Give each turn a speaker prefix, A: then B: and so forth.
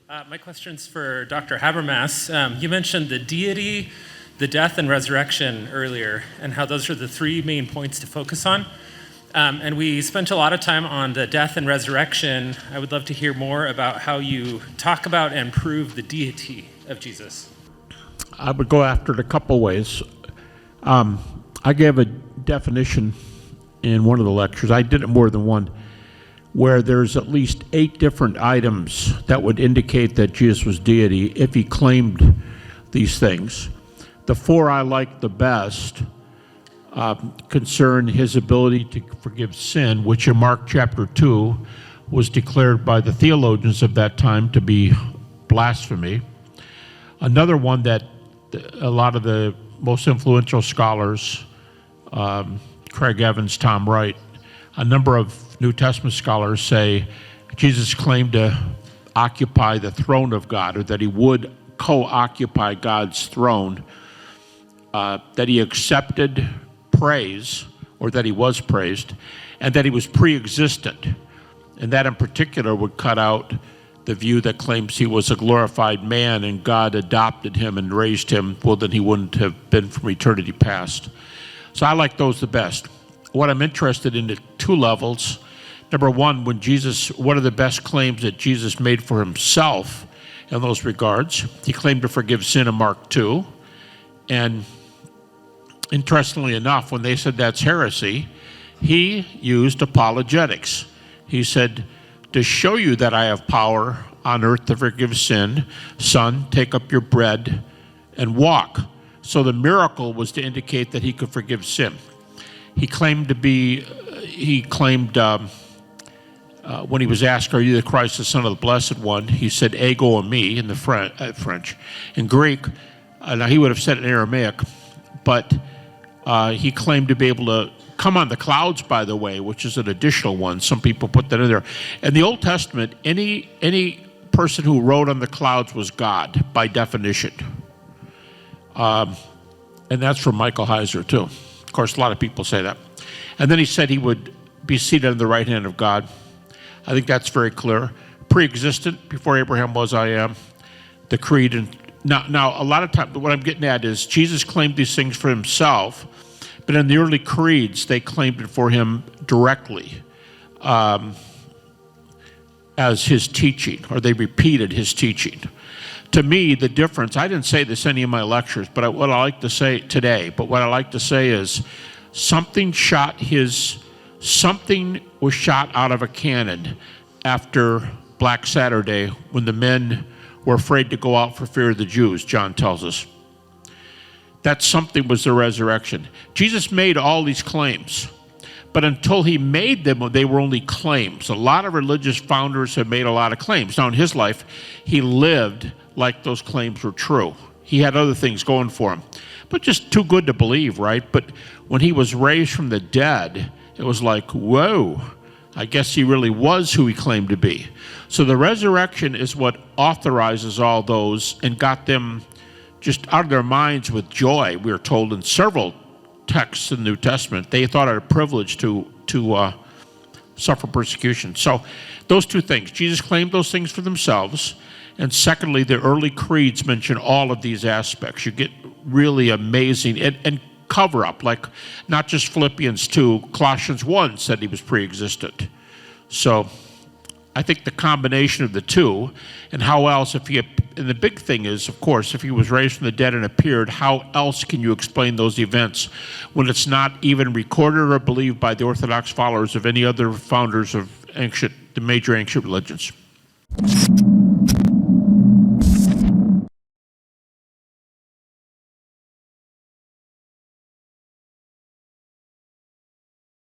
A: My question's for Dr. Habermas. You mentioned the deity, the death, and resurrection earlier, and how those are the three main points to focus on. And we spent a lot of time on the death and resurrection. I would love to hear more about how you talk about and prove the deity of Jesus.
B: I would go after it a couple ways. I gave a definition in one of the lectures. I did it more than one, where there's at least 8 different items that would indicate that Jesus was deity if he claimed these things. The 4 I like the best concern his ability to forgive sin, which in Mark chapter 2 was declared by the theologians of that time to be blasphemy. Another one that a lot of the most influential scholars, Craig Evans, Tom Wright, a number of New Testament scholars say Jesus claimed to occupy the throne of God, or that he would co-occupy God's throne, that he accepted praise, or that he was praised, and that he was pre-existent. And that in particular would cut out the view that claims he was a glorified man and God adopted him and raised him, well, then he wouldn't have been from eternity past. So I like those the best. What I'm interested in at 2 levels. Number one, what are the best claims that Jesus made for himself in those regards? He claimed to forgive sin in Mark 2. And interestingly enough, when they said that's heresy, he used apologetics. He said, to show you that I have power on earth to forgive sin, son, take up your bread and walk. So the miracle was to indicate that he could forgive sin. He claimed when he was asked, are you the Christ, the Son of the Blessed One? He said, ego eimi in the French. In Greek, now he would have said it in Aramaic, but he claimed to be able to come on the clouds, by the way, which is an additional one. Some people put that in there. In the Old Testament, any person who rode on the clouds was God, by definition. And that's from Michael Heiser, too. Of course, a lot of people say that. And then he said he would be seated on the right hand of God. I think that's very clear. Pre-existent, before Abraham was, I am. The creed. And now, a lot of times, what I'm getting at is Jesus claimed these things for himself, but in the early creeds, they claimed it for him directly as his teaching, or they repeated his teaching. To me, the difference, I didn't say this in any of my lectures, but what I like to say today, what I like to say is something was shot out of a cannon after Black Saturday when the men were afraid to go out for fear of the Jews, John tells us. That something was the resurrection. Jesus made all these claims, but until he made them, they were only claims. A lot of religious founders have made a lot of claims. Now in his life, he lived like those claims were true. He had other things going for him, but just too good to believe, right? But when he was raised from the dead, it was like, whoa, I guess he really was who he claimed to be. So the resurrection is what authorizes all those and got them just out of their minds with joy. We are told in several texts in the New Testament, they thought it a privilege to suffer persecution. So those 2 things, Jesus claimed those things for themselves, and secondly, the early creeds mention all of these aspects. You get really amazing and cover up, like not just Philippians 2, Colossians 1 said he was pre-existent. So I think the combination of the 2, and how else, and the big thing is, of course, if he was raised from the dead and appeared, how else can you explain those events when it's not even recorded or believed by the Orthodox followers of any other founders of the major ancient religions?